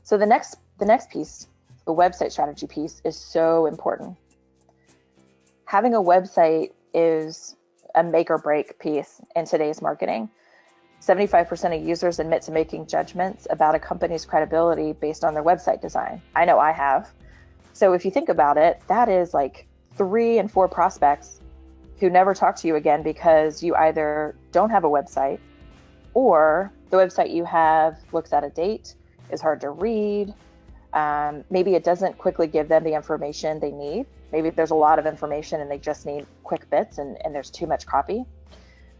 So the next piece, the website strategy piece, is so important. Having a website is a make or break piece in today's marketing. 75% of users admit to making judgments about a company's credibility based on their website design. I know I have. So if you think about it, that is like 3 and 4 prospects who never talk to you again because you either don't have a website, or the website you have looks out of date, is hard to read. Maybe it doesn't quickly give them the information they need. Maybe there's a lot of information and they just need quick bits and there's too much copy.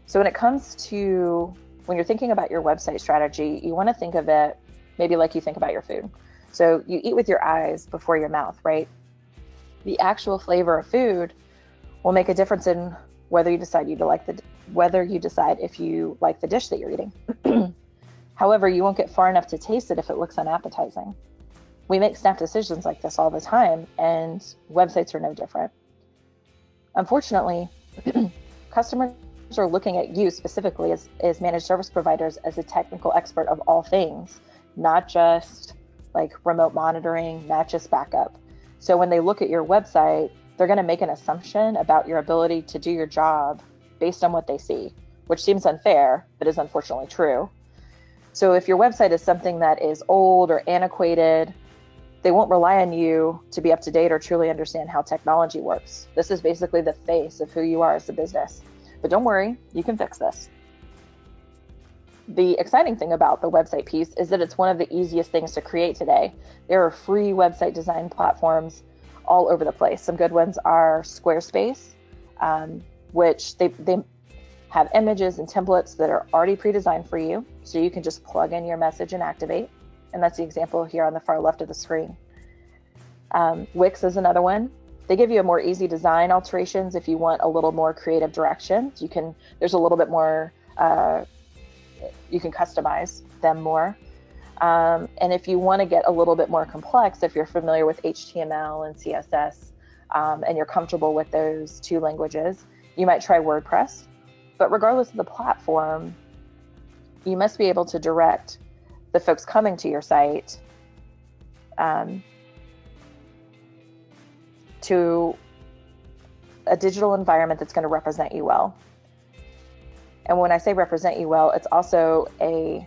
So when it comes to when you're thinking about your website strategy, you want to think of it maybe like you think about your food. So you eat with your eyes before your mouth, right? The actual flavor of food will make a difference in whether you decide if you like the dish that you're eating. However, you won't get far enough to taste it if it looks unappetizing. We make snap decisions like this all the time, and websites are no different. Unfortunately, customers are looking at you specifically as managed service providers as a technical expert of all things, not just like remote monitoring, not just backup. So when they look at your website, they're going to make an assumption about your ability to do your job based on what they see, which seems unfair, but is unfortunately true. So if your website is something that is old or antiquated, they won't rely on you to be up to date or truly understand how technology works. This is basically the face of who you are as a business. But don't worry, you can fix this. The exciting thing about the website piece is that it's one of the easiest things to create today. There are free website design platforms all over the place. Some good ones are Squarespace, which they have images and templates that are already pre-designed for you. So you can just plug in your message and activate. And that's the example here on the far left of the screen. Wix is another one. They give you a more easy design alterations if you want a little more creative direction. There's a little bit more, you can customize them more. And if you want to get a little bit more complex, if you're familiar with HTML and CSS, and you're comfortable with those 2 languages, you might try WordPress. But regardless of the platform, you must be able to direct the folks coming to your site to a digital environment that's going to represent you well. And when I say represent you well, it's also a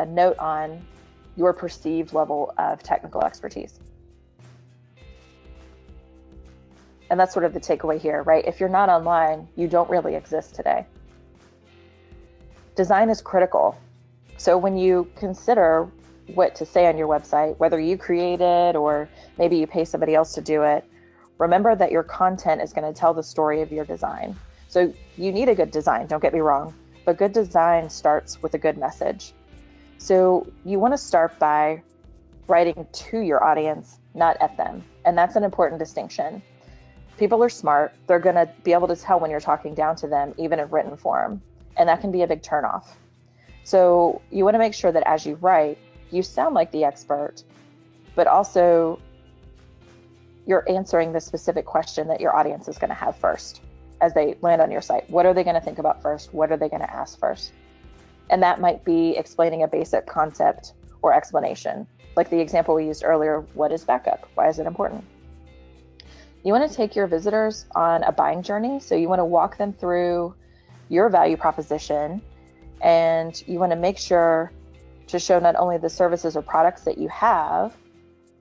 note on your perceived level of technical expertise. And that's sort of the takeaway here, right? If you're not online, you don't really exist today. Design is critical. So when you consider what to say on your website, whether you create it or maybe you pay somebody else to do it, remember that your content is going to tell the story of your design. So you need a good design, don't get me wrong, but good design starts with a good message. So you want to start by writing to your audience, not at them. And that's an important distinction. People are smart. They're going to be able to tell when you're talking down to them, even in written form. And that can be a big turnoff. So you want to make sure that as you write, you sound like the expert, but also you're answering the specific question that your audience is going to have first as they land on your site. What are they going to think about first? What are they going to ask first? And that might be explaining a basic concept or explanation. Like the example we used earlier, what is backup? Why is it important? You want to take your visitors on a buying journey. So you want to walk them through your value proposition, and you want to make sure to show not only the services or products that you have,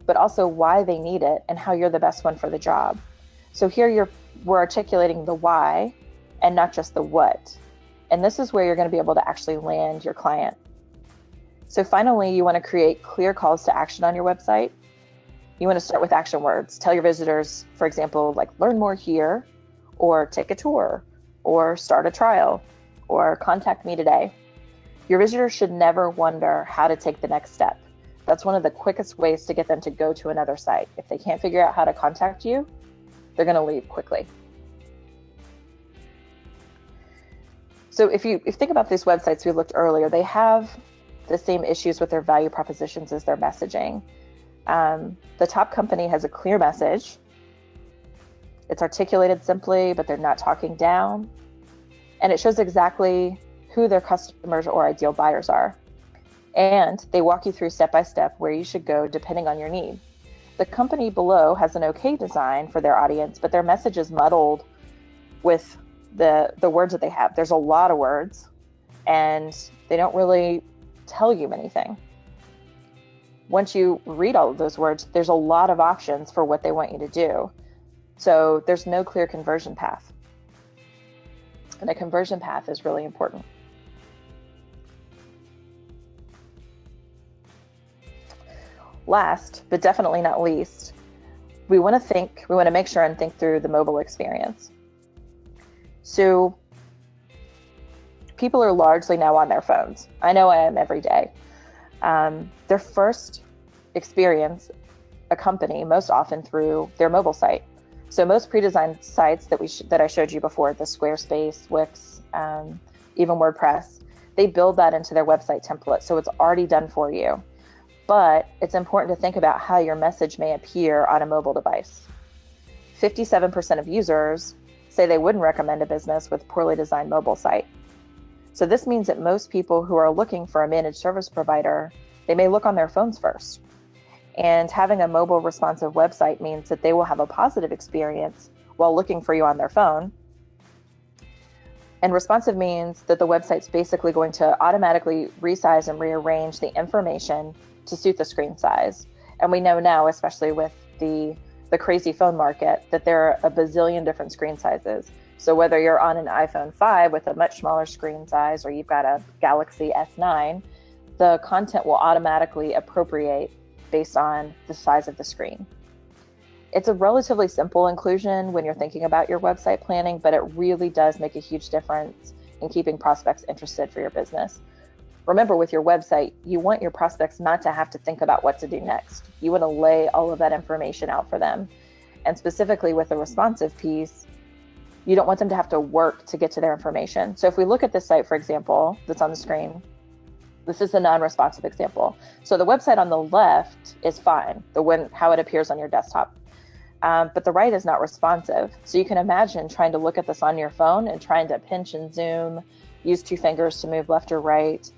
but also why they need it and how you're the best one for the job. So here we're articulating the why and not just the what. And this is where you're going to be able to actually land your client. So finally, you want to create clear calls to action on your website. You want to start with action words. Tell your visitors, for example, like learn more here, or take a tour, or start a trial, or contact me today. Your visitors should never wonder how to take the next step. That's one of the quickest ways to get them to go to another site. If they can't figure out how to contact you, they're going to leave quickly. So if you think about these websites we looked earlier, they have the same issues with their value propositions as their messaging. The top company has a clear message, It's articulated simply, but they're not talking down. And it shows exactly who their customers or ideal buyers are. And they walk you through step by step where you should go depending on your need. The company below has an okay design for their audience, but their message is muddled with the words that they have. There's a lot of words, and they don't really tell you anything. Once you read all of those words, there's a lot of options for what they want you to do. So there's no clear conversion path. And a conversion path is really important. Last, but definitely not least, we want to make sure and think through the mobile experience. So people are largely now on their phones. I know I am every day. Their first experience a company most often through their mobile site. So most pre-designed sites that I showed you before, the Squarespace, Wix, even WordPress, they build that into their website template. So it's already done for you. But it's important to think about how your message may appear on a mobile device. 57% of users say they wouldn't recommend a business with poorly designed mobile site. So this means that most people who are looking for a managed service provider, they may look on their phones first. And having a mobile responsive website means that they will have a positive experience while looking for you on their phone. And responsive means that the website's basically going to automatically resize and rearrange the information to suit the screen size. And we know now, especially with the crazy phone market, that there are a bazillion different screen sizes. So whether you're on an iPhone 5 with a much smaller screen size, or you've got a Galaxy S9, the content will automatically appropriate based on the size of the screen. It's a relatively simple inclusion when you're thinking about your website planning, but it really does make a huge difference in keeping prospects interested for your business. Remember, with your website, you want your prospects not to have to think about what to do next. You want to lay all of that information out for them. And specifically with the responsive piece, you don't want them to have to work to get to their information. So if we look at this site, for example, that's on the screen, this is a non-responsive example. So the website on the left is fine, how it appears on your desktop. But the right is not responsive. So you can imagine trying to look at this on your phone and trying to pinch and zoom, use 2 fingers to move left or right.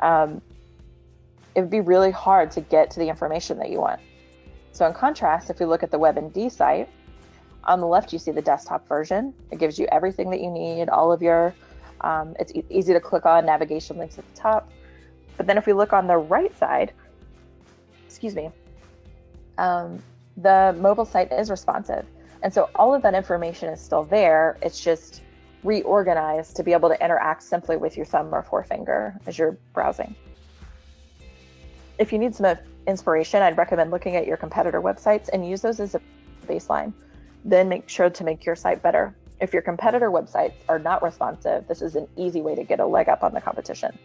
It would be really hard to get to the information that you want. So in contrast, if we look at the WebMD site, on the left, you see the desktop version. It gives you everything that you need, all of your, it's easy to click on, navigation links at the top. But then if we look on the right side, the mobile site is responsive. And so all of that information is still there. It's just reorganized to be able to interact simply with your thumb or forefinger as you're browsing. If you need some inspiration, I'd recommend looking at your competitor websites and use those as a baseline. Then make sure to make your site better. If your competitor websites are not responsive, this is an easy way to get a leg up on the competition.